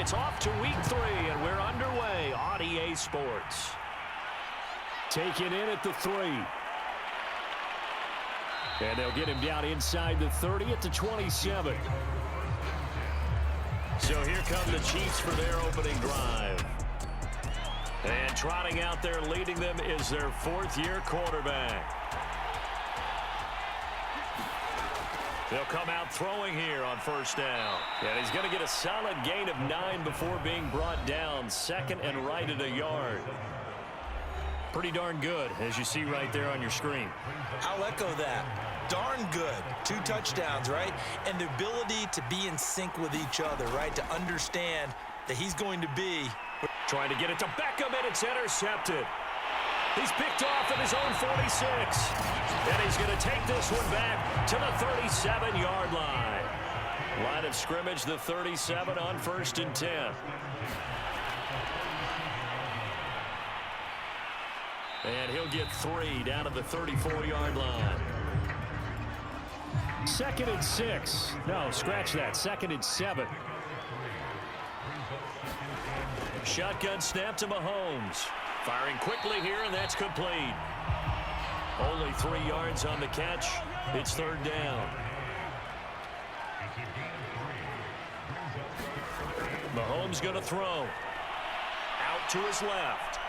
It's off to week 3, and we're underway on EA Sports. Taken in at the 3. And they'll get him down inside the 30 at the 27. So here come the Chiefs for their opening drive. And trotting out there leading them is their 4th-year quarterback. They'll come out throwing here on first down. And he's going to get a solid gain of 9 before being brought down. 2nd and right at a yard. Pretty darn good, as you see right there on your screen. I'll echo that. Darn good. 2 touchdowns, right? And the ability to be in sync with each other, right? To understand that he's going to be... Trying to get it to Beckham, and it's intercepted. He's picked off at his own 46. And he's going to take this one back to the 37-yard line. Line of scrimmage, the 37 on 1st and 10. And he'll get 3 down to the 34-yard line. 2nd and 6. No, scratch that. 2nd and 7. Shotgun snap to Mahomes. Firing quickly here, and that's complete. Only 3 yards on the catch. It's 3rd down. Mahomes going to throw. Out to his left.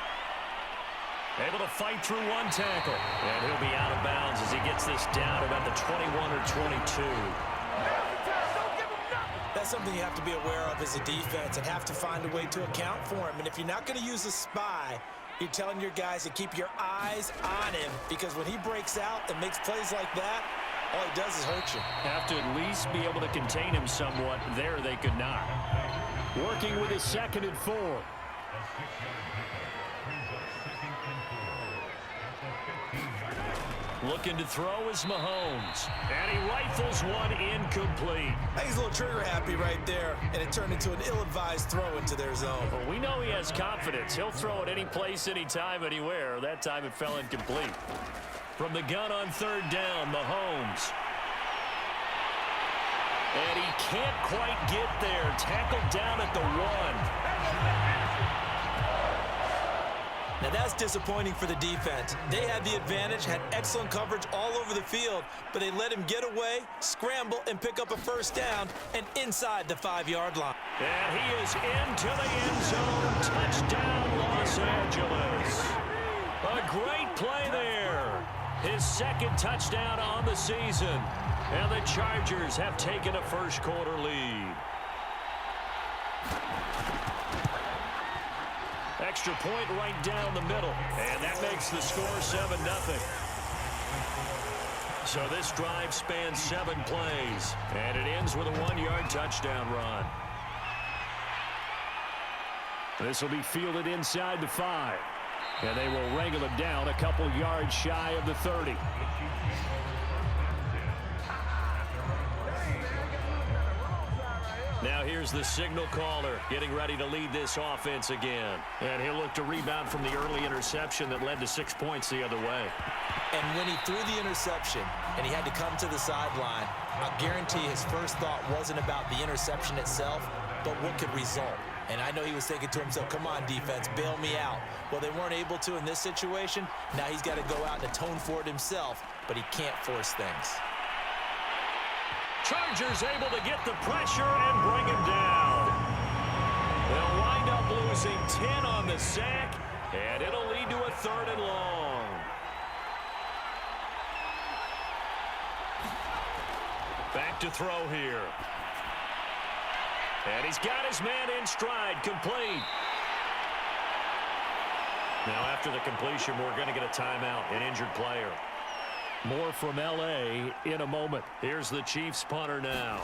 Able to fight through 1 tackle. And he'll be out of bounds as he gets this down about the 21 or 22. That's something you have to be aware of as a defense and have to find a way to account for him. And if you're not going to use a spy, you're telling your guys to keep your eyes on him, because when he breaks out and makes plays like that, all he does is hurt you. Have to at least be able to contain him somewhat. There they could not. Working with his 2nd and 4. Looking to throw is Mahomes. And he rifles one incomplete. He's a little trigger happy right there, and it turned into an ill-advised throw into their zone. Well, we know he has confidence. He'll throw it any place, anytime, anywhere. That time it fell incomplete. From the gun on 3rd down, Mahomes. And he can't quite get there. Tackled down at the 1. Now that's disappointing for the defense. They had the advantage, had excellent coverage all over the field, but they let him get away, scramble, and pick up a 1st down and inside the 5-yard line. And he is into the end zone. Touchdown, Los Angeles. A great play there. His 2nd touchdown on the season. And the Chargers have taken a 1st quarter lead. Extra point right down the middle. And that makes the score 7-0. So this drive spans 7 plays. And it ends with a 1-yard touchdown run. This will be fielded inside the 5. And they will wrangle him down a couple yards shy of the 30. Now here's the signal caller getting ready to lead this offense again. And he'll look to rebound from the early interception that led to 6 points the other way. And when he threw the interception and he had to come to the sideline, I'll guarantee his first thought wasn't about the interception itself, but what could result. And I know he was thinking to himself, come on, defense, bail me out. Well, they weren't able to in this situation. Now he's got to go out and atone for it himself, but he can't force things. Chargers able to get the pressure and bring him down. They'll wind up losing 10 on the sack, and it'll lead to a 3rd and long. Back to throw here. And he's got his man in stride, complete. Now after the completion, we're going to get a timeout, an injured player. More from L.A. in a moment. Here's the Chiefs punter now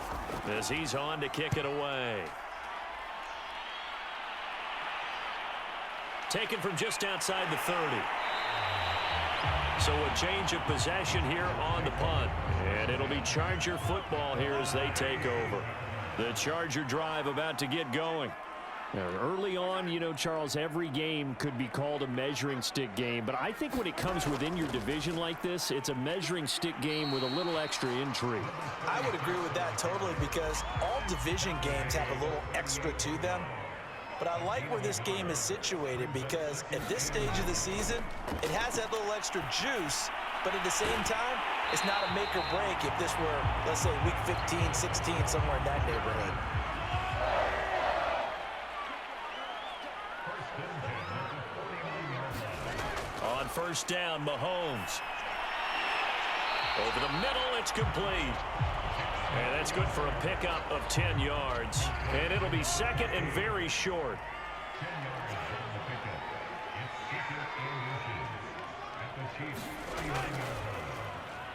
as he's on to kick it away. Taken from just outside the 30. So a change of possession here on the punt. And it'll be Charger football here as they take over. The Charger drive about to get going. Now, early on, you know, Charles, every game could be called a measuring stick game. But I think when it comes within your division like this, it's a measuring stick game with a little extra intrigue. I would agree with that totally, because all division games have a little extra to them. but I like where this game is situated because at this stage of the season, it has that little extra juice, but at the same time, it's not a make or break if this were, let's say, week 15, 16, somewhere in that neighborhood. On first down, Mahomes. Over the middle, it's complete. And that's good for a pickup of 10 yards. And it'll be second and very short.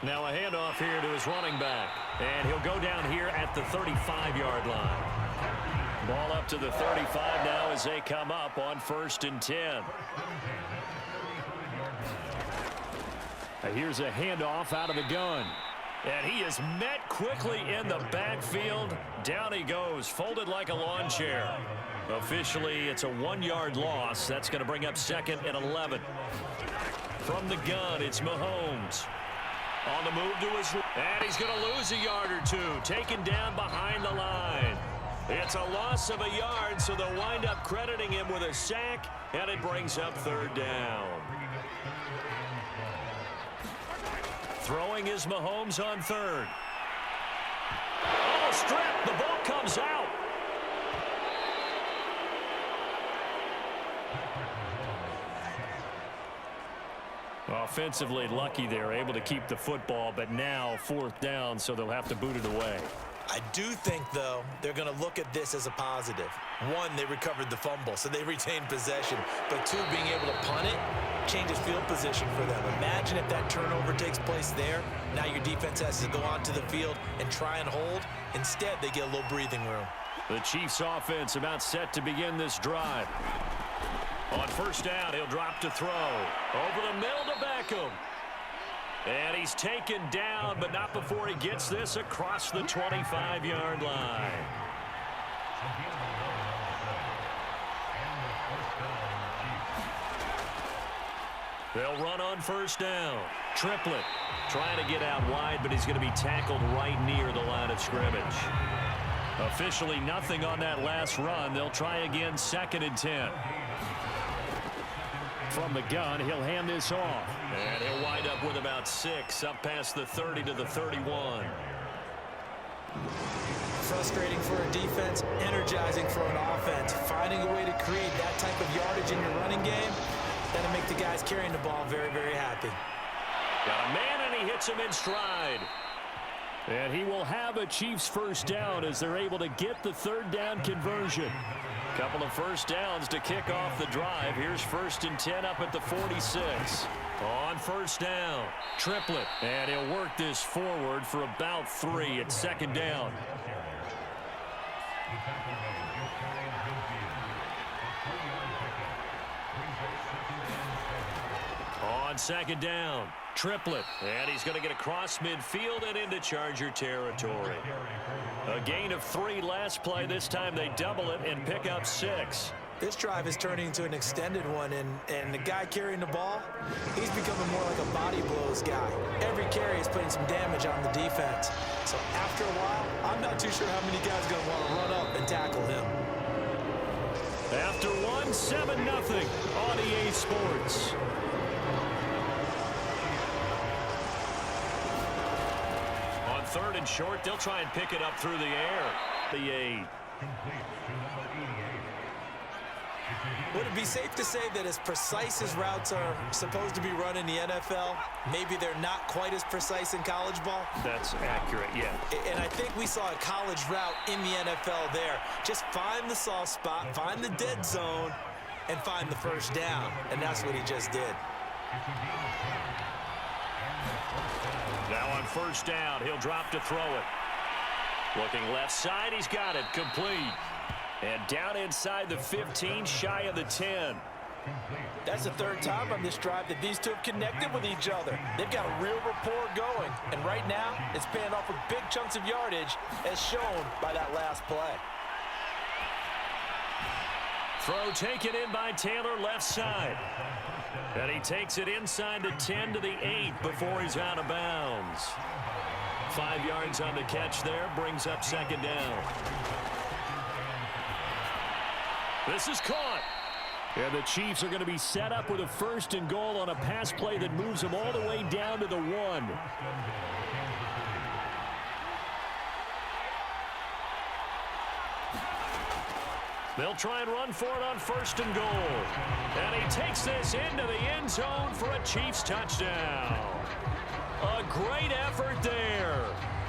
Now a handoff here to his running back. And he'll go down here at the 35-yard line. Ball up to the 35 now as they come up on first and 10. Now here's a handoff out of the gun. And he is met quickly in the backfield. Down he goes, folded like a lawn chair. Officially, it's a 1-yard loss. That's going to bring up second and 11. From the gun, it's Mahomes. On the move to his... And he's going to lose a yard or two. Taken down behind the line. It's a loss of a yard, so they'll wind up crediting him with a sack. And it brings up third down. Throwing is Mahomes on third. Oh, strip. The ball comes out. Offensively lucky they're able to keep the football, but now fourth down, so they'll have to boot it away. I do think, though, they're going to look at this as a positive. One, they recovered the fumble, so they retained possession. But two, being able to punt it changes field position for them. Imagine if that turnover takes place there. Now your defense has to go onto the field and try and hold. Instead, they get a little breathing room. The Chiefs offense about set to begin this drive. On first down, he'll drop to throw. Over the middle to Beckham. And he's taken down, but not before he gets this across the 25-yard line. They'll run on first down. Triplet trying to get out wide, but he's going to be tackled right near the line of scrimmage. Officially nothing on that last run. They'll try again, second and 10. From the gun, he'll hand this off. And he'll wind up with about 6, up past the 30 to the 31. Frustrating for a defense, energizing for an offense. Finding a way to create that type of yardage in your running game, that'll make the guys carrying the ball very, very happy. Got a man, and he hits him in stride. And he will have a Chiefs first down as they're able to get the third down conversion. Couple of first downs to kick off the drive. Here's first and 10 up at the 46. On first down, Triplet. And he'll work this forward for about 3 at second down. On second down, Triplet. And he's going to get across midfield and into Charger territory. A gain of 3 last play. This time they double it and pick up 6. This drive is turning into an extended one, and the guy carrying the ball, he's becoming more like a body blows guy. Every carry is putting some damage on the defense. So after a while, I'm not too sure how many guys are going to want to run up and tackle him. After 1, 7-0 on EA Sports. On third and short, they'll try and pick it up through the air. The 8. Would it be safe to say that as precise as routes are supposed to be run in the NFL, maybe they're not quite as precise in college ball? That's accurate, yeah. And I think we saw a college route in the NFL there. Just find the soft spot, find the dead zone, and find the first down. And that's what he just did. Now on first down, he'll drop to throw it. Looking left side, he's got it, complete. And down inside the 15, shy of the 10. That's the third time on this drive that these two have connected with each other. They've got a real rapport going. And right now, it's paying off with big chunks of yardage, as shown by that last play. Throw taken in by Taylor left side. And he takes it inside the 10 to the 8 before he's out of bounds. 5 yards on the catch there, brings up second down. This is caught. And the Chiefs are going to be set up with a 1st and goal on a pass play that moves them all the way down to the 1. They'll try and run for it on 1st and goal. And he takes this into the end zone for a Chiefs touchdown. A great effort there.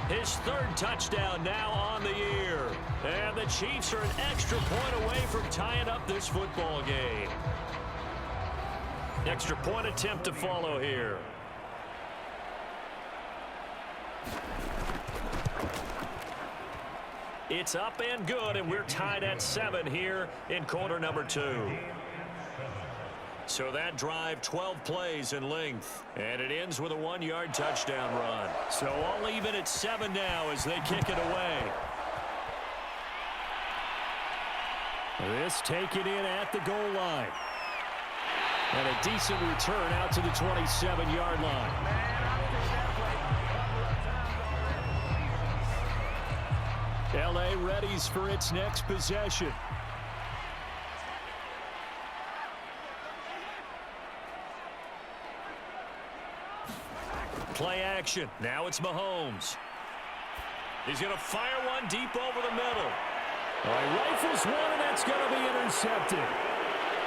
His 3rd touchdown now on the year. And the Chiefs are an extra point away from tying up this football game. Extra point attempt to follow here. It's up and good, and we're tied at 7 here in quarter number 2. So that drive, 12 plays in length, and it ends with a 1-yard touchdown run. So all even at 7 now as they kick it away. This taken in at the goal line. And a decent return out to the 27-yard line. LA readies for its next possession. Play action. Now it's Mahomes. He's going to fire one deep over the middle. He rifles one, and that's going to be intercepted.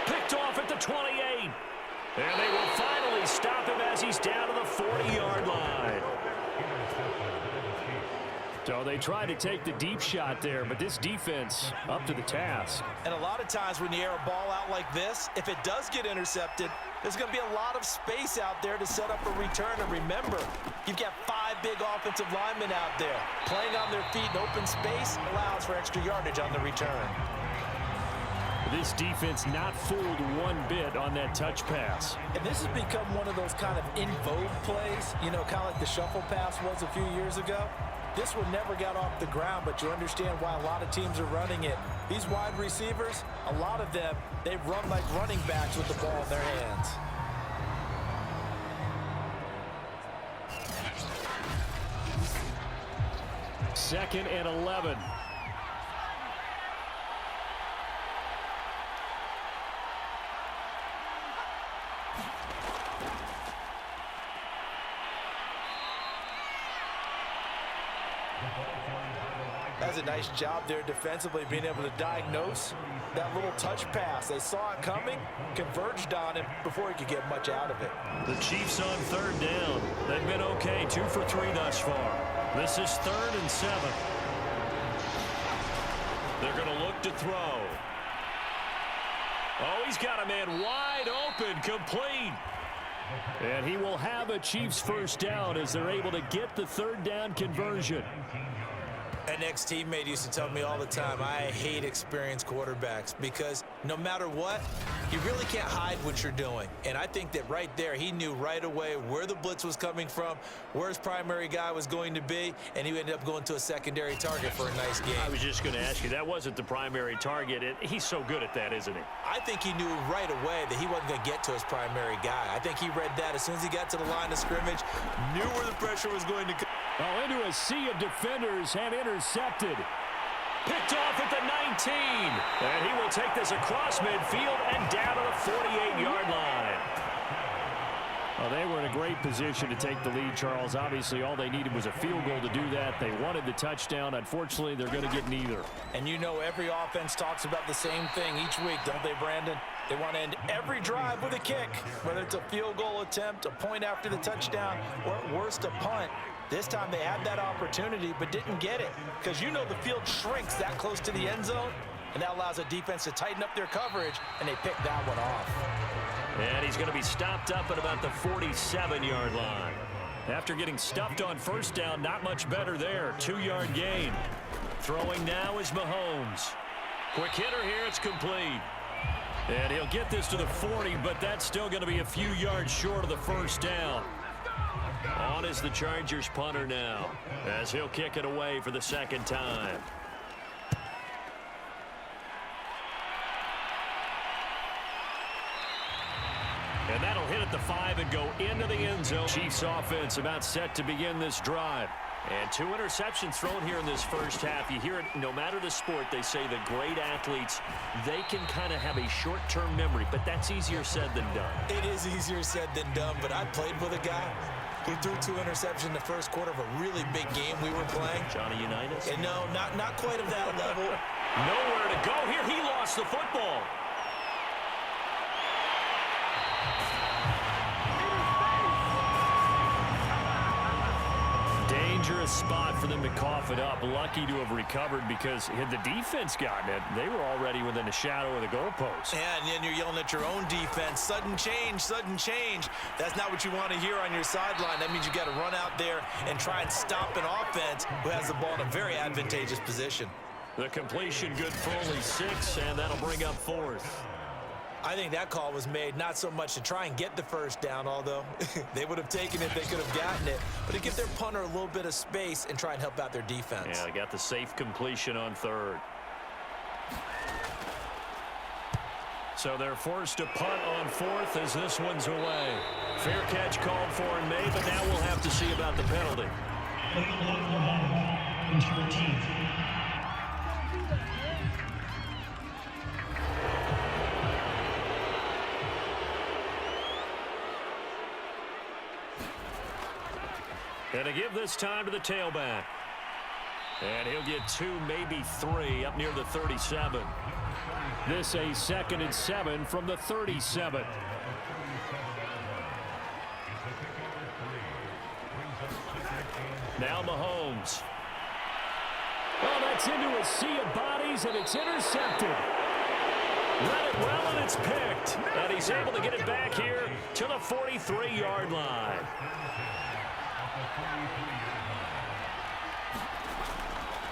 Picked off at the 28. And they will finally stop him as he's down to the 40-yard line. So they try to take the deep shot there, but this defense up to the task. And a lot of times when you air a ball out like this, if it does get intercepted, there's going to be a lot of space out there to set up a return. And remember, you've got 5 big offensive linemen out there. Playing on their feet in open space allows for extra yardage on the return. This defense not fooled one bit on that touch pass. And this has become one of those kind of in vogue plays, you know, kind of like the shuffle pass was a few years ago. This one never got off the ground, but you understand why a lot of teams are running it. These wide receivers, a lot of them, they run like running backs with the ball in their hands. Second and 11. Does a nice job there defensively, being able to diagnose that little touch pass. They saw it coming, converged on him before he could get much out of it. The Chiefs on 3rd down. They've been okay, 2 for 3 thus far. This is 3rd and 7. They're going to look to throw. Oh, he's got a man wide open, complete. And he will have a Chiefs 1st down as they're able to get the 3rd down conversion. An ex-teammate used to tell me all the time, I hate experienced quarterbacks because no matter what, you really can't hide what you're doing. And I think that right there, he knew right away where the blitz was coming from, where his primary guy was going to be, and he ended up going to a secondary target for a nice game. I was just going to ask you, that wasn't the primary target. He's so good at that, isn't he? I think he knew right away that he wasn't going to get to his primary guy. I think he read that as soon as he got to the line of scrimmage, knew where the pressure was going to come. Oh, into a sea of defenders and intercepted. Picked off at the 19. And he will take this across midfield and down to the 48-yard line. Well, they were in a great position to take the lead, Charles. Obviously, all they needed was a field goal to do that. They wanted the touchdown. Unfortunately, they're going to get neither. And you know every offense talks about the same thing each week, don't they, Brandon? They want to end every drive with a kick, whether it's a field goal attempt, a point after the touchdown, or at worst, a punt. This time they had that opportunity but didn't get it because you know the field shrinks that close to the end zone, and that allows a defense to tighten up their coverage, and they picked that one off. And he's going to be stopped up at about the 47-yard line. After getting stuffed on 1st down, not much better there. 2-yard gain. Throwing now is Mahomes. Quick hitter here, it's complete. And he'll get this to the 40, but that's still going to be a few yards short of the 1st down. On is the Chargers punter now, as he'll kick it away for the 2nd time. And that'll hit at the 5 and go into the end zone. Chiefs offense about set to begin this drive. And 2 interceptions thrown here in this first half. You hear it, no matter the sport, they say the great athletes, they can kind of have a short-term memory, but that's easier said than done. It is easier said than done, but I played with a guy who threw 2 interceptions in the first quarter of a really big game we were playing. Johnny Unitas? And no, not quite of that level. Nowhere to go here. He lost the football. Dangerous spot for them to cough it up. Lucky to have recovered because had the defense gotten it, they were already within a shadow of the goalpost. Yeah, and then you're yelling at your own defense. Sudden change, sudden change. That's not what you want to hear on your sideline. That means you got to run out there and try and stop an offense who has the ball in a very advantageous position. The completion good for only 6, and that'll bring up 4th. I think that call was made not so much to try and get the first down, although they would have taken it, they could have gotten it, but to give their punter a little bit of space and try and help out their defense. Yeah, they got the safe completion on 3rd. So they're forced to punt on 4th as this one's away. Fair catch called for in May, but now we'll have to see about the penalty. And to give this time to the tailback. And he'll get 2, maybe 3 up near the 37. This a 2nd and 7 from the 37. Now Mahomes. Oh, that's into a sea of bodies, and it's intercepted. Read it well, and it's picked. And he's able to get it back here to the 43-yard line.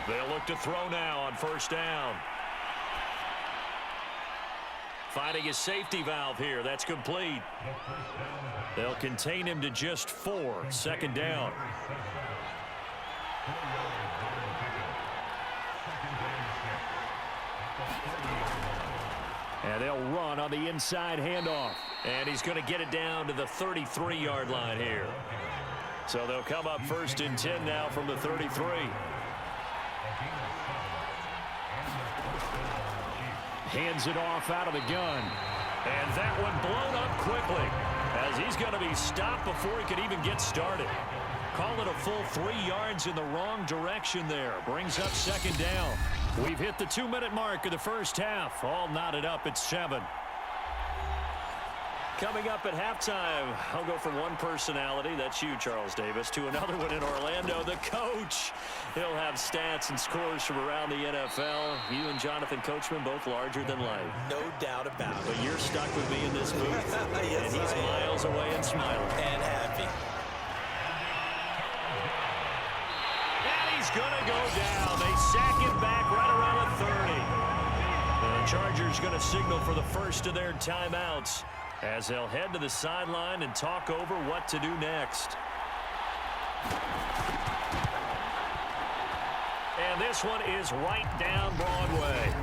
They'll look to throw now on 1st down. Finding his safety valve here. That's complete. They'll contain him to just 4. 2nd down. And they'll run on the inside handoff. And he's going to get it down to the 33-yard line here. So they'll come up 1st and 10 now from the 33. Hands it off out of the gun. And that one blown up quickly as he's going to be stopped before he could even get started. Call it a full 3 yards in the wrong direction there. Brings up 2nd down. We've hit the 2-minute mark of the first half. All knotted up at 7. Coming up at halftime, I'll go from one personality, that's you, Charles Davis, to another one in Orlando, the coach. He'll have stats and scores from around the NFL. You and Jonathan Coachman both larger than life. No doubt about it. But you're stuck with me in this booth. Yes, and he's miles away and smiling. And happy. And he's going to go down. They sack him back right around the 30. And the Chargers going to signal for the first of their timeouts, as they'll head to the sideline and talk over what to do next. And this one is right down Broadway.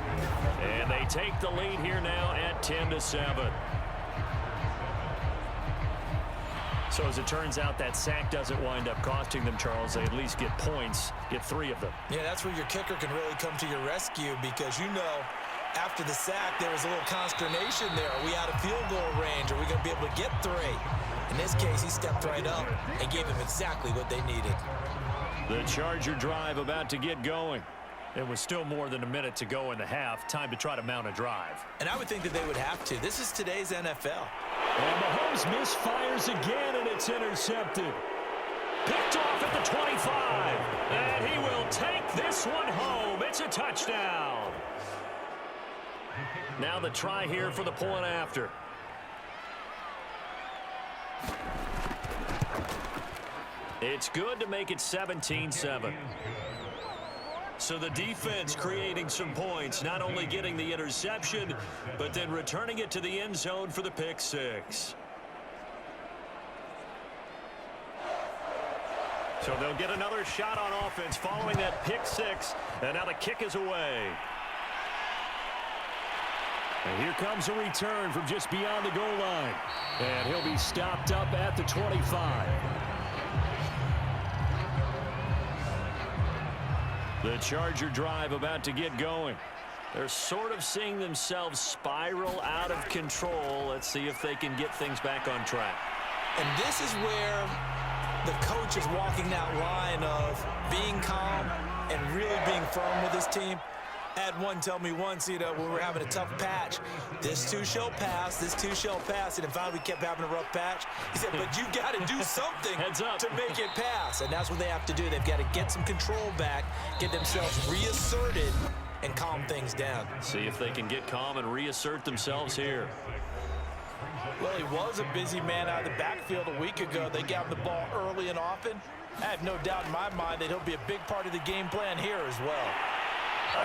And they take the lead here now at 10-7. So as it turns out, that sack doesn't wind up costing them, Charles. They at least get points, get 3 of them. Yeah, that's where your kicker can really come to your rescue, because you know, after the sack, there was a little consternation there. Are we out of field goal range? Are we going to be able to get 3? In this case, he stepped right up and gave them exactly what they needed. The Charger drive about to get going. It was still more than a minute to go in the half. Time to try to mount a drive. And I would think that they would have to. This is today's NFL. And Mahomes misfires again, and it's intercepted. Picked off at the 25. And he will take this one home. It's a touchdown. Now the try here for the point after. It's good to make it 17-7. So the defense creating some points, not only getting the interception, but then returning it to the end zone for the pick 6. So they'll get another shot on offense following that pick 6, and now the kick is away. And here comes a return from just beyond the goal line. And he'll be stopped up at the 25. The Charger drive about to get going. They're sort of seeing themselves spiral out of control. Let's see if they can get things back on track. And this is where the coach is walking that line of being calm and really being firm with his team. I had one tell me once, when we were having a tough patch, this too shall pass, this too shall pass. And if finally we kept having a rough patch, he said, but you got to do something to make it pass. And that's what they have to do. They've got to get some control back, get themselves reasserted, and calm things down. See if they can get calm and reassert themselves here. Well, he was a busy man out of the backfield a week ago. They got him the ball early and often. I have no doubt in my mind that he'll be a big part of the game plan here as well.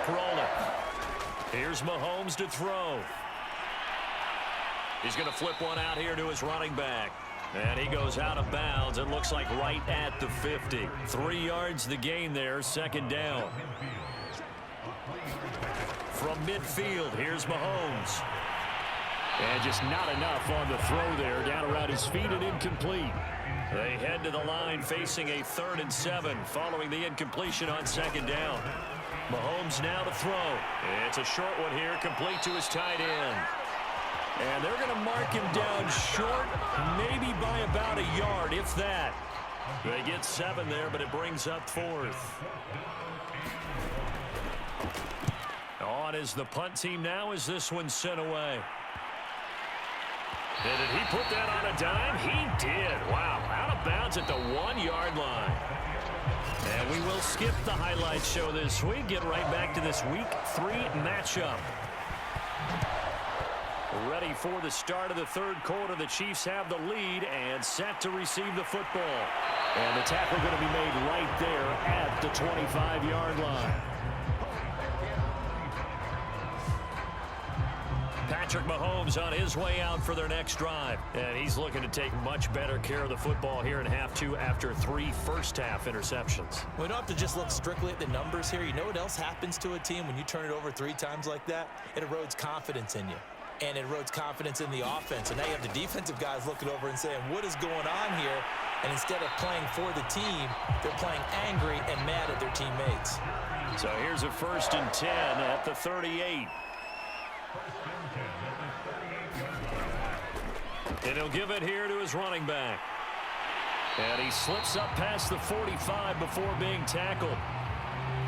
Roller. Here's Mahomes to throw. He's going to flip one out here to his running back. And he goes out of bounds. It looks like right at the 50. 3 yards the gain there, second down. From midfield, here's Mahomes. And just not enough on the throw there. Down around his feet and incomplete. They head to the line facing a 3rd and 7 following the incompletion on second down. Mahomes now to throw. It's a short one here, complete to his tight end. And they're going to mark him down short, maybe by about a yard, if that. They get 7 there, but it brings up 4th. On is the punt team now as this one's sent away. And did he put that on a dime? He did. Wow, out of bounds at the 1-yard line. And we will skip the highlight show this week. Get right back to this Week 3 matchup. Ready for the start of the 3rd quarter. The Chiefs have the lead and set to receive the football. And the tackle going to be made right there at the 25-yard line. Patrick Mahomes on his way out for their next drive. And he's looking to take much better care of the football here in half 2 after 3 first-half interceptions. We don't have to just look strictly at the numbers here. You know what else happens to a team when you turn it over 3 times like that? It erodes confidence in you. And it erodes confidence in the offense. And now you have the defensive guys looking over and saying, what is going on here? And instead of playing for the team, they're playing angry and mad at their teammates. So here's a 1st and 10 at the 38. And he'll give it here to his running back. And he slips up past the 45 before being tackled.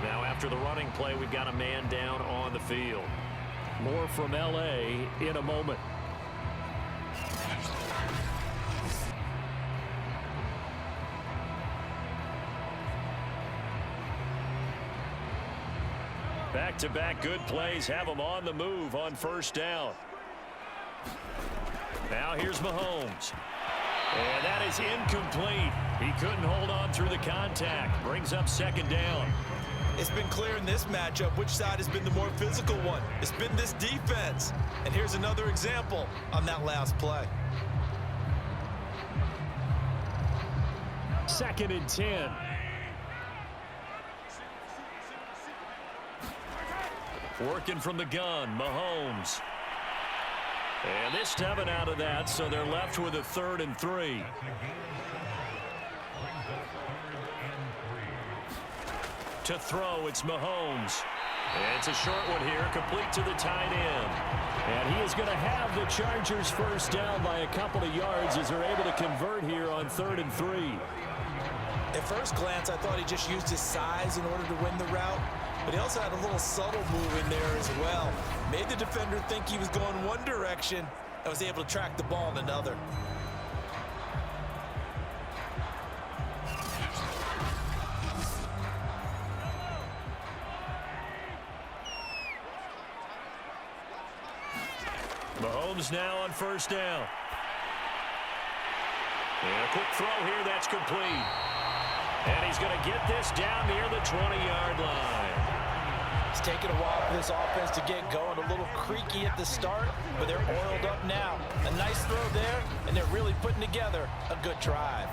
Now after the running play, we've got a man down on the field. More from L.A. in a moment. Back-to-back good plays have them on the move on 1st down. Now here's Mahomes. And that is incomplete. He couldn't hold on through the contact. Brings up 2nd down. It's been clear in this matchup which side has been the more physical one. It's been this defense. And here's another example on that last play. 2nd and 10. Working from the gun, Mahomes. And they're stepping out of that, so they're left with a 3rd and 3. To throw, it's Mahomes. It's a short one here, complete to the tight end. And he is going to have the Chargers 1st down by a couple of yards as they're able to convert here on 3rd and 3. At first glance, I thought he just used his size in order to win the route. But he also had a little subtle move in there as well. Made the defender think he was going one direction and was able to track the ball in another. Mahomes now on 1st down. And a quick throw here, that's complete. And he's going to get this down near the 20-yard line. It's taken a while for this offense to get going. A little creaky at the start, but they're oiled up now. A nice throw there, and they're really putting together a good drive.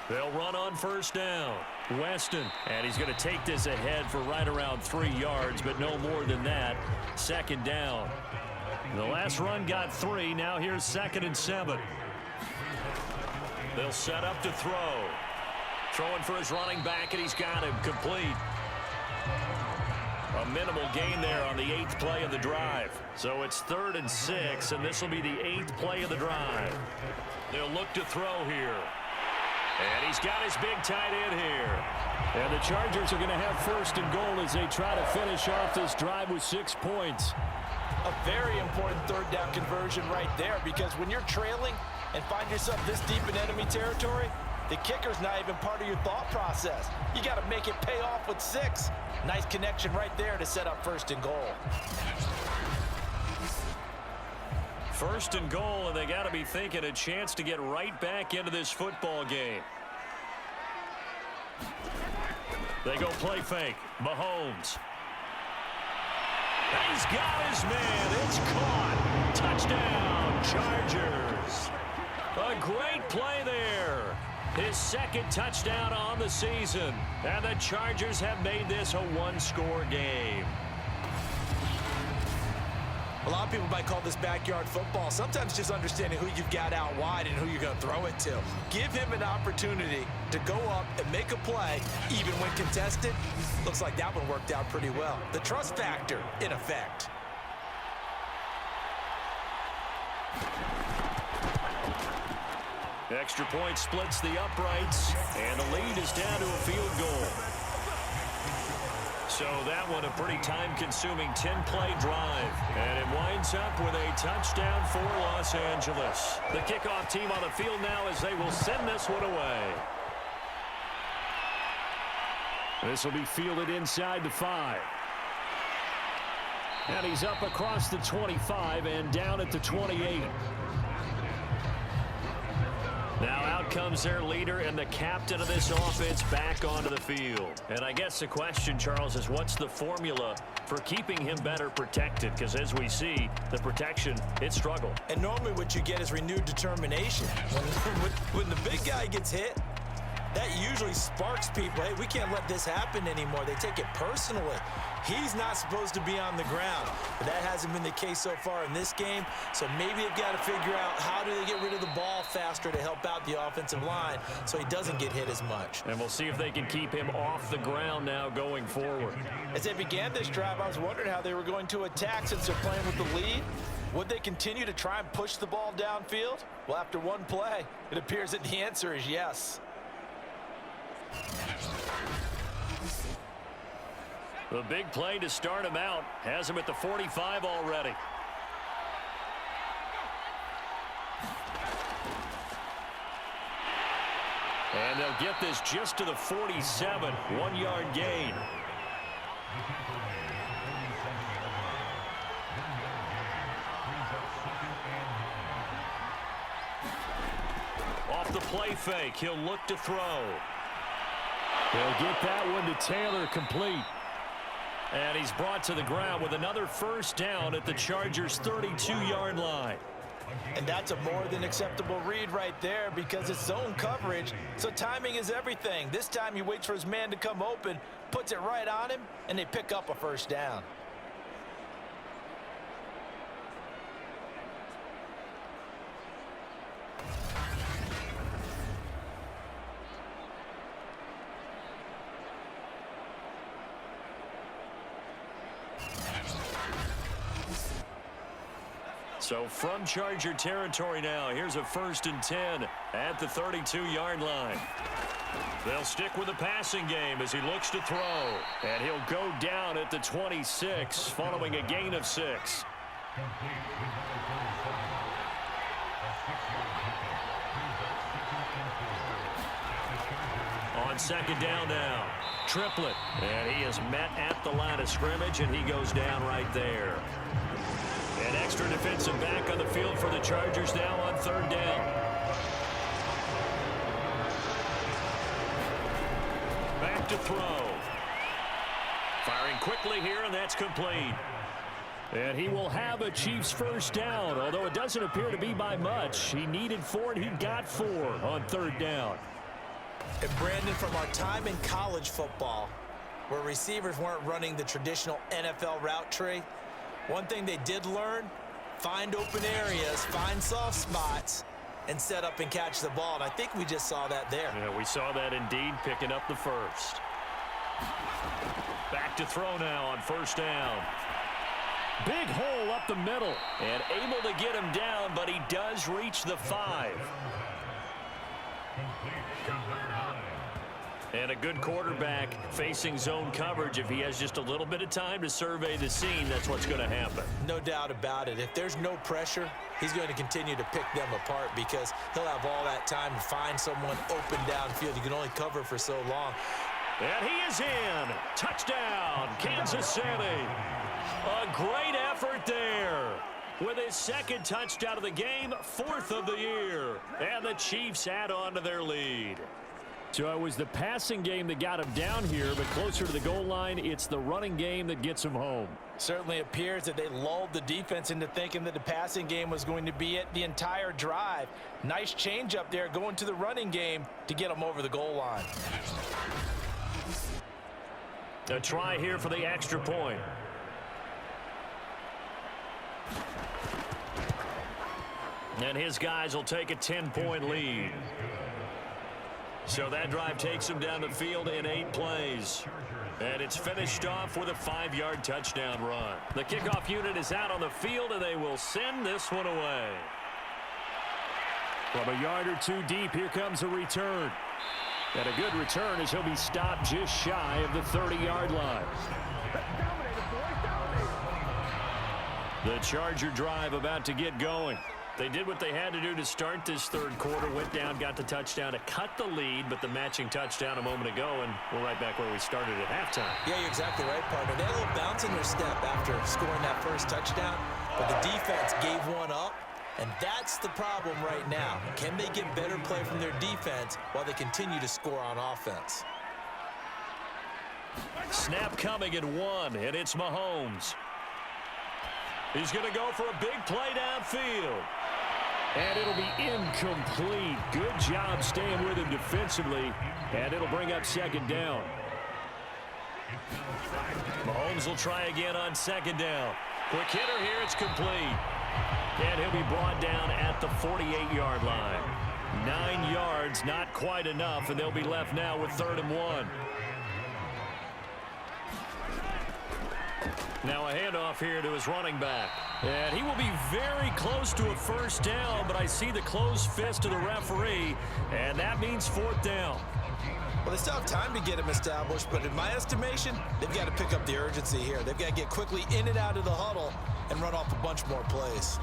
They'll run on 1st down. Weston, and he's going to take this ahead for right around 3 yards, but no more than that. Second down. The last run got 3. Now here's 2nd and 7. They'll set up to throw. Throwing for his running back, and he's got him complete. A minimal gain there on the 8th play of the drive. So it's 3rd and 6, and this will be the 8th play of the drive. They'll look to throw here. And he's got his big tight end here. And the Chargers are going to have 1st and goal as they try to finish off this drive with 6 points. A very important 3rd down conversion right there, because when you're trailing and find yourself this deep in enemy territory, the kicker's not even part of your thought process. You got to make it pay off with 6. Nice connection right there to set up 1st and goal. 1st and goal, and they got to be thinking a chance to get right back into this football game. They go play fake. Mahomes. He's got his man. It's caught. Touchdown, Chargers. A great play there. His 2nd touchdown on the season. And the Chargers have made this a 1-score game. A lot of people might call this backyard football. Sometimes just understanding who you've got out wide and who you're going to throw it to. Give him an opportunity to go up and make a play, even when contested. Looks like that one worked out pretty well. The trust factor in effect. Extra point splits the uprights, and the lead is down to a field goal. So that one a pretty time-consuming 10-play drive. And it winds up with a touchdown for Los Angeles. The kickoff team on the field now as they will send this one away. This will be fielded inside the 5. And he's up across the 25 and down at the 28. Now out comes their leader and the captain of this offense back onto the field. And I guess the question, Charles, is what's the formula for keeping him better protected? Because as we see, the protection, it struggled. And normally what you get is renewed determination. When the big guy gets hit, that usually sparks people. Hey, we can't let this happen anymore. They take it personally. He's not supposed to be on the ground. But that hasn't been the case so far in this game. So maybe they've got to figure out how do they get rid of the ball faster to help out the offensive line so he doesn't get hit as much. And we'll see if they can keep him off the ground now going forward. As they began this drive, I was wondering how they were going to attack since they're playing with the lead. Would they continue to try and push the ball downfield? Well, after one play, it appears that the answer is yes. The big play to start him out has him at the 45 already. And they'll get this just to the 47, 1-yard gain. Off the play fake, he'll look to throw. They'll get that one to Taylor, complete. And he's brought to the ground with another 1st down at the Chargers' 32-yard line. And that's a more than acceptable read right there because it's zone coverage, so timing is everything. This time he waits for his man to come open, puts it right on him, and they pick up a 1st down. So from Charger territory now, here's a 1st and 10 at the 32-yard line. They'll stick with the passing game as he looks to throw. And he'll go down at the 26 following a gain of 6. On 2nd down now, Triplett. And he is met at the line of scrimmage, and he goes down right there. An extra defensive back on the field for the Chargers now on 3rd down. Back to throw. Firing quickly here, and that's complete. And he will have a Chiefs 1st down, although it doesn't appear to be by much. He needed 4, and he got 4 on 3rd down. And Brandon, from our time in college football, where receivers weren't running the traditional NFL route tree, one thing they did learn, find open areas, find soft spots, and set up and catch the ball. And I think we just saw that there. Yeah, we saw that indeed, picking up the first. Back to throw now on first down. Big hole up the middle. And able to get him down, but he does reach the 5. And a good quarterback facing zone coverage. If he has just a little bit of time to survey the scene, that's what's going to happen. No doubt about it. If there's no pressure, he's going to continue to pick them apart because he'll have all that time to find someone open downfield. You can only cover for so long. And he is in. Touchdown, Kansas City. A great effort there. With his second touchdown of the game, 4th of the year. And the Chiefs add on to their lead. So it was the passing game that got him down here, but closer to the goal line, it's the running game that gets him home. Certainly appears that they lulled the defense into thinking that the passing game was going to be it the entire drive. Nice change up there going to the running game to get them over the goal line. A try here for the extra point. And his guys will take a 10-point lead. So that drive takes him down the field in 8 plays. And it's finished off with a 5-yard touchdown run. The kickoff unit is out on the field, and they will send this one away. From a yard or 2 deep, here comes a return. And a good return as he'll be stopped just shy of the 30-yard line. The Charger drive about to get going. They did what they had to do to start this third quarter, went down, got the touchdown to cut the lead, but the matching touchdown a moment ago, and we're right back where we started at halftime. Yeah, you're exactly right, partner. They had a little bounce in their step after scoring that first touchdown, but the defense gave one up, and that's the problem right now. Can they get better play from their defense while they continue to score on offense? Snap coming at 1, and it's Mahomes. He's going to go for a big play downfield. And it'll be incomplete. Good job staying with him defensively. And it'll bring up second down. Mahomes will try again on second down. Quick hitter here. It's complete. And he'll be brought down at the 48-yard line. 9 yards, not quite enough, and they'll be left now with 3rd and 1. Now a handoff here to his running back. And he will be very close to a first down, but I see the closed fist of the referee, and that means 4th down. Well, they still have time to get him established, but in my estimation, they've got to pick up the urgency here. They've got to get quickly in and out of the huddle and run off a bunch more plays.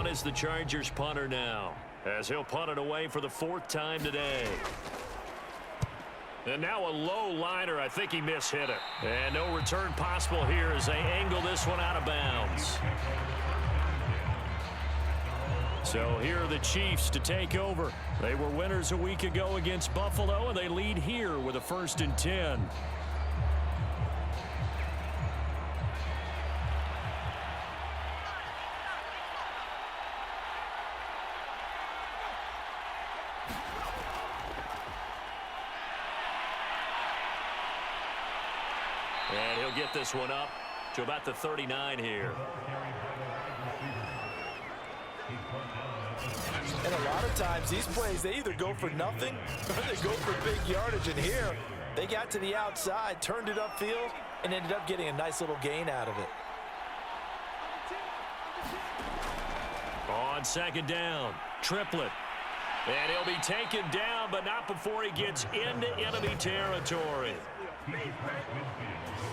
Is the Chargers punter now, as he'll punt it away for the 4th time today. And now a low liner. I think he mishit it. And no return possible here as they angle this one out of bounds. So here are the Chiefs to take over. They were winners a week ago against Buffalo, and they lead here with a 1st and 10. And he'll get this one up to about the 39 here. And a lot of times, these plays, they either go for nothing or they go for big yardage. And here, they got to the outside, turned it upfield, and ended up getting a nice little gain out of it. On second down, triplet. And he'll be taken down, but not before he gets into enemy territory.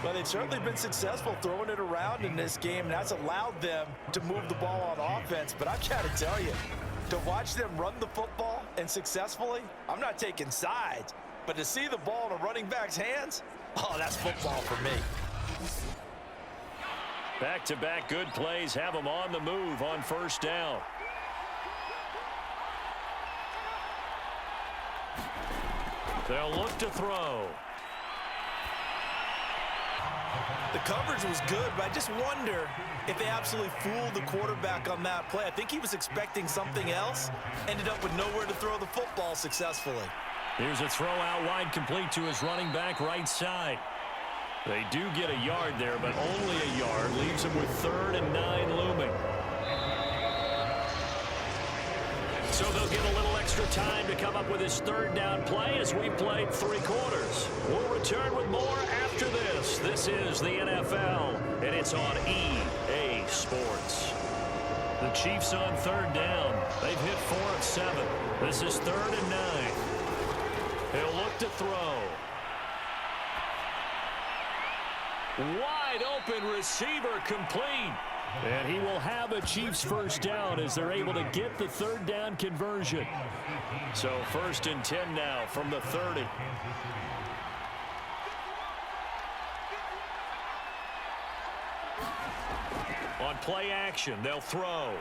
Well, they've certainly been successful throwing it around in this game, and that's allowed them to move the ball on offense. But I've got to tell you, to watch them run the football and successfully, I'm not taking sides, but to see the ball in a running back's hands, oh, that's football for me. Back-to-back good plays have them on the move on first down. They'll look to throw. The coverage was good, but I just wonder if they absolutely fooled the quarterback on that play. I think he was expecting something else. Ended up with nowhere to throw the football successfully. Here's a throw out wide, complete to his running back right side. They do get a yard there, but only a yard. Leaves him with 3rd and 9 looming. So they'll get a little extra time to come up with his 3rd down play as we played 3 quarters. We'll return with more after this. This is the NFL, and it's on EA Sports. The Chiefs on 3rd down. They've hit 4 of 7. This is 3rd and 9. He'll look to throw. Wide open receiver, complete. And he will have a Chiefs first down as they're able to get the 3rd down conversion. So 1st and 10 now from the 30. On play action, they'll throw.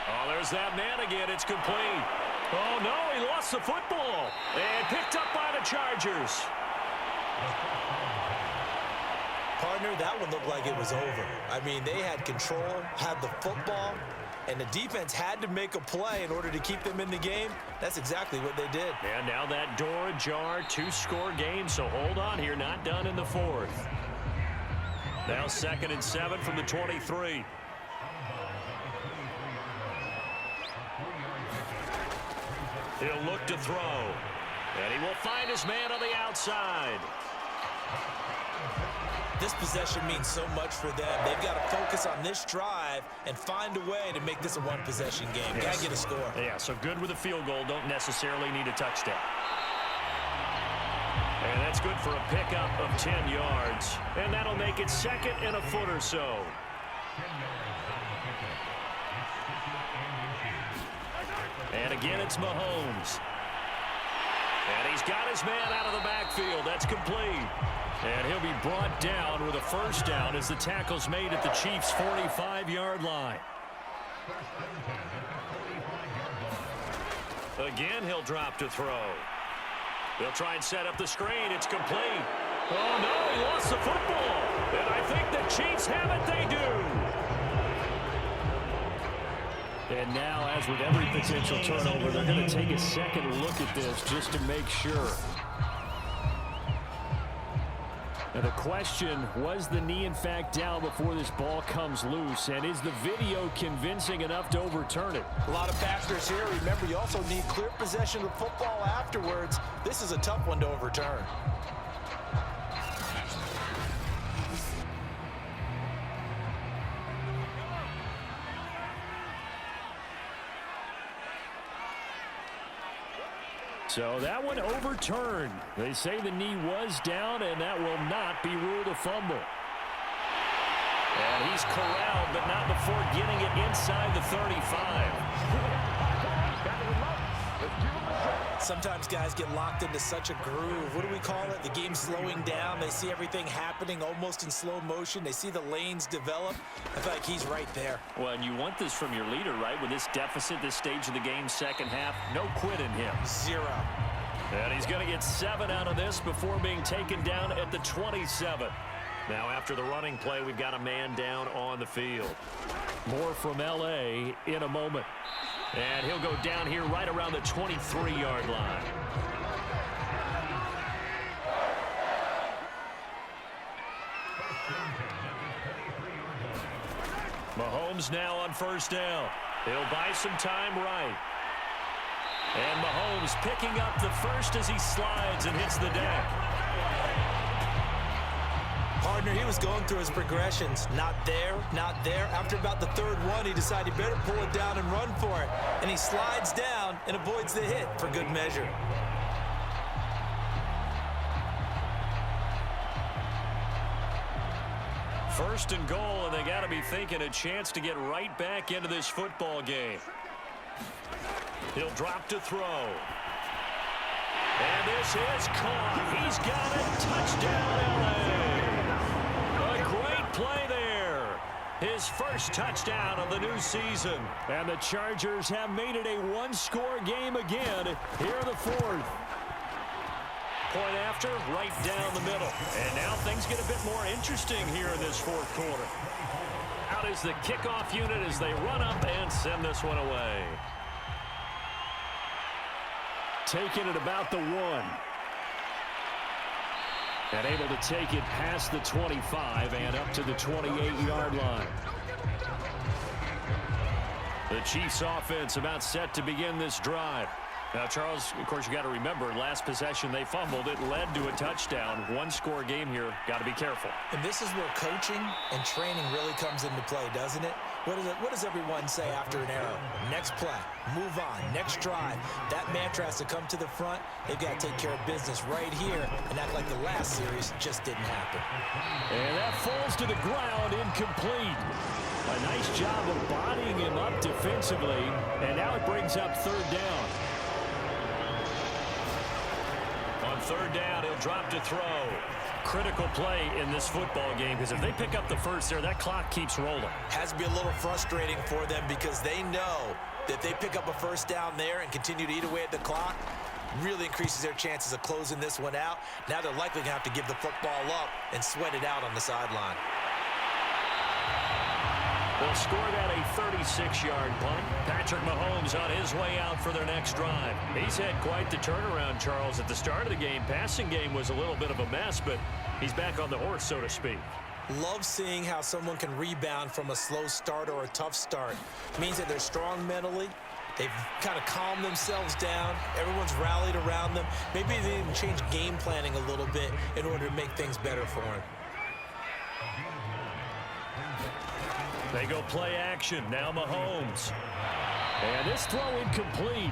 Oh, there's that man again. It's complete. Oh, no, he lost the football. And picked up by the Chargers. Partner, that one looked like it was over. I mean, they had control, had the football, and the defense had to make a play in order to keep them in the game. That's exactly what they did. And now that door ajar, 2-score game, so hold on here, not done in the 4th. Now 2nd and 7 from the 23. He'll look to throw. And he will find his man on the outside. This possession means so much for them. They've got to focus on this drive and find a way to make this a one-possession game. Yes. Got to get a score. Yeah, so good with a field goal. Don't necessarily need a touchdown. And that's good for a pickup of 10 yards. And that'll make it 2nd and a foot or so. And again, it's Mahomes. And he's got his man out of the backfield. That's complete. And he'll be brought down with a first down as the tackle's made at the Chiefs' 45-yard line. Again, he'll drop to throw. They'll try and set up the screen. It's complete. Oh, no, he lost the football. And I think the Chiefs have it. They do. And now, as with every potential turnover, they're going to take a second look at this just to make sure. Now the question, was the knee in fact down before this ball comes loose? And is the video convincing enough to overturn it? A lot of factors here. Remember, you also need clear possession of the football afterwards. This is a tough one to overturn. So that one overturned. They say the knee was down, and that will not be ruled a fumble. And he's corralled, but not before getting it inside the 35. Sometimes guys get locked into such a groove. What do we call it? The game's slowing down. They see everything happening almost in slow motion. They see the lanes develop. I feel like he's right there. Well, and you want this from your leader, right? With this deficit, this stage of the game, second half, no quit in him. 0. And he's going to get 7 out of this before being taken down at the 27. Now, after the running play, we've got a man down on the field. More from L.A. in a moment. And he'll go down here right around the 23-yard line. Mahomes now on first down. He'll buy some time right. And Mahomes picking up the first as he slides and hits the deck. Partner, he was going through his progressions. Not there, not there. After about the 3rd one, he decided he better pull it down and run for it. And he slides down and avoids the hit for good measure. First and goal, and they got to be thinking a chance to get right back into this football game. He'll drop to throw. And this is caught. He's got it. Touchdown, L.A. A his first touchdown of the new season. And the Chargers have made it a one-score game again here in the fourth. Point after, right down the middle. And now things get a bit more interesting here in this fourth quarter. Out is the kickoff unit as they run up and send this one away. Taking it about the 1. And able to take it past the 25 and up to the 28-yard line. The Chiefs offense about set to begin this drive. Now, Charles, of course, you got to remember, last possession they fumbled. It led to a touchdown. One-score game here. Got to be careful. And this is where coaching and training really comes into play, doesn't it? What does everyone say after an error? Next play, move on, next drive. That mantra has to come to the front. They've got to take care of business right here and act like the last series just didn't happen. And that falls to the ground, incomplete. A nice job of bodying him up defensively, and now it brings up third down. On third down, he'll drop to throw. Critical play in this football game, because if they pick up the first there, that clock keeps rolling. Has to be a little frustrating for them because they know that if they pick up a first down there and continue to eat away at the clock, really increases their chances of closing this one out. Now they're likely going to have to give the football up and sweat it out on the sideline. They'll score that a 36-yard punt. Patrick Mahomes on his way out for their next drive. He's had quite the turnaround, Charles. At the start of the game, passing game was a little bit of a mess, but he's back on the horse, so to speak. Love seeing how someone can rebound from a slow start or a tough start. It means that they're strong mentally. They've kind of calmed themselves down. Everyone's rallied around them. Maybe they even change game planning a little bit in order to make things better for them. They go play action. Now Mahomes. And this throw incomplete.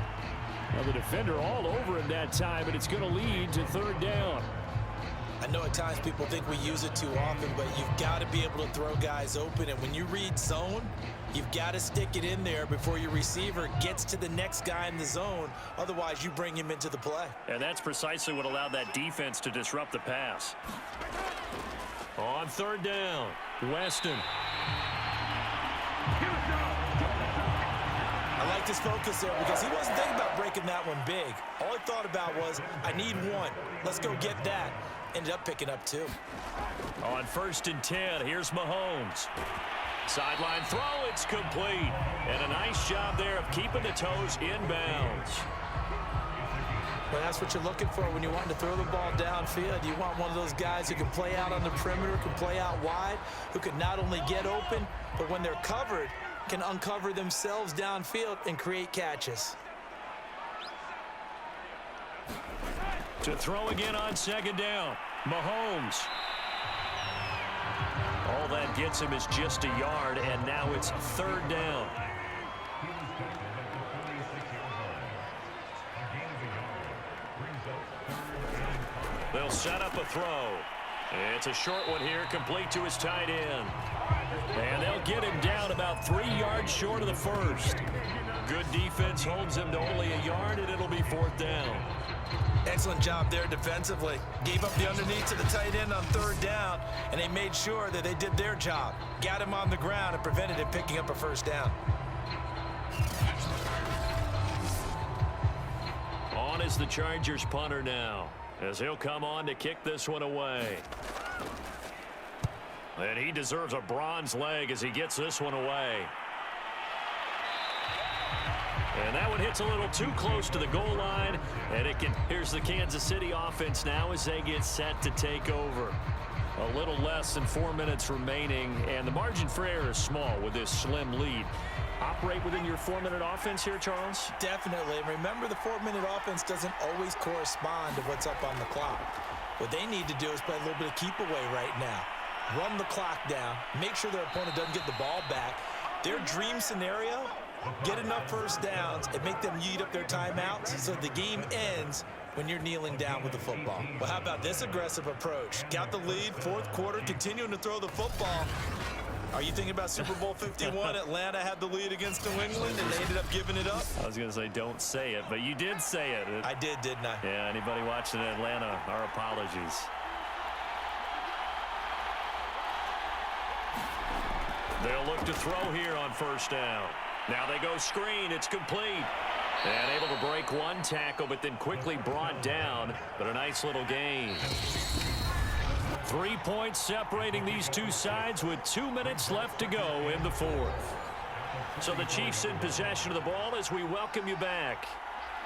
Now the defender all over him that time, and it's going to lead to third down. I know at times people think we use it too often, but you've got to be able to throw guys open. And when you read zone, you've got to stick it in there before your receiver gets to the next guy in the zone. Otherwise, you bring him into the play. And that's precisely what allowed that defense to disrupt the pass. On third down, Weston. I like his focus there because he wasn't thinking about breaking that one big. All he thought about was, I need one. Let's go get that. Ended up picking up 2. On 1st and 10, here's Mahomes. Sideline throw, it's complete. And a nice job there of keeping the toes inbounds. Well, that's what you're looking for when you want to throw the ball downfield. You want one of those guys who can play out on the perimeter, can play out wide, who can not only get open, but when they're covered, can uncover themselves downfield and create catches. To throw again on 2nd down, Mahomes. All that gets him is just a yard, and now it's 3rd down. They'll set up a throw. It's a short one here, complete to his tight end. And they'll get him down about 3 yards short of the first. Good defense holds him to only a yard, and it'll be 4th down. Excellent job there defensively. Gave up the underneath to the tight end on 3rd down, and they made sure that they did their job. Got him on the ground and prevented him picking up a 1st down. On is the Chargers punter now, as he'll come on to kick this one away. And he deserves a bronze leg as he gets this one away. And that one hits a little too close to the goal line. And here's the Kansas City offense now as they get set to take over. A little less than 4 minutes remaining, and the margin for error is small with this slim lead. Operate within your 4-minute offense here, Charles? Definitely. Remember, the 4-minute offense doesn't always correspond to what's up on the clock. What they need to do is play a little bit of keep away right now. Run the clock down. Make sure their opponent doesn't get the ball back. Their dream scenario, get enough 1st downs and make them eat up their timeouts so the game ends when you're kneeling down with the football. Well, how about this aggressive approach? Got the lead, 4th quarter, continuing to throw the football. Are you thinking about Super Bowl 51? Atlanta had the lead against New England, and they ended up giving it up? I was going to say don't say it, but you did say it. I did, didn't I? Yeah, anybody watching Atlanta, our apologies. They'll look to throw here on first down. Now they go screen. It's complete. And able to break one tackle, but then quickly brought down. But a nice little gain. 3 points separating these two sides with 2 minutes left to go in the fourth. So the Chiefs in possession of the ball as we welcome you back.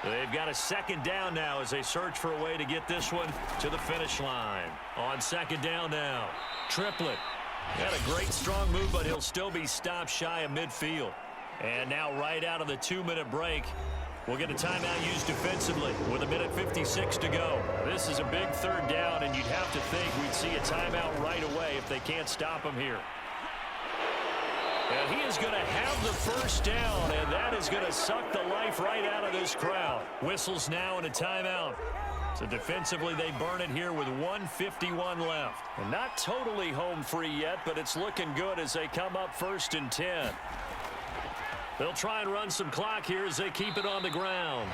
They've got a second down now as they search for a way to get this one to the finish line. On second down now, Triplett. Had a great strong move, but he'll still be stopped shy of midfield. And now right out of the 2-minute break, we'll get a timeout used defensively with 1:56 to go. This is a big third down, and you'd have to think we'd see a timeout right away if they can't stop him here. And he is going to have the first down, and that is going to suck the life right out of this crowd. Whistles now and a timeout. So defensively, they burn it here with 1:51 left. And not totally home free yet, but it's looking good as they come up 1st and 10. They'll try and run some clock here as they keep it on the ground.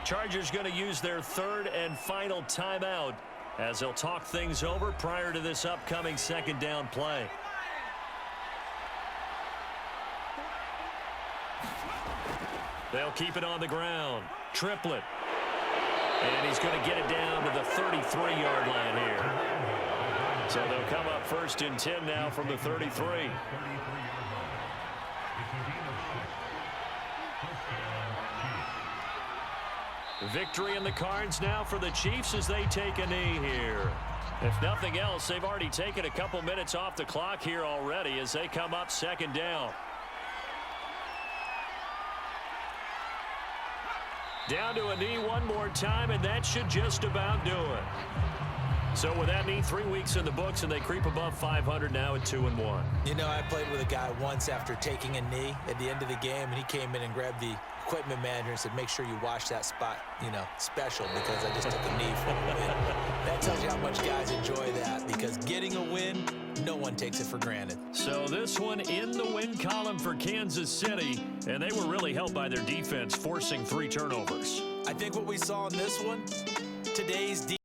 Chargers going to use their third and final timeout as they'll talk things over prior to this upcoming second down play. They'll keep it on the ground. Triplett. And he's going to get it down to the 33-yard line here. So they'll come up 1st and 10 now from the 33. Victory in the cards now for the Chiefs as they take a knee here. If nothing else, they've already taken a couple minutes off the clock here already as they come up second down. Down to a knee one more time, and that should just about do it. So with that knee, 3 weeks in the books, and they creep above 500 now at 2-1. You know, I played with a guy once after taking a knee at the end of the game, and he came in and grabbed the equipment manager and said, make sure you wash that spot, you know, special, because I just took a knee for a win. That tells you how much guys enjoy that, because getting a win, no one takes it for granted. So this one in the win column for Kansas City, and they were really helped by their defense, forcing 3 turnovers. I think what we saw in this one, today's defense.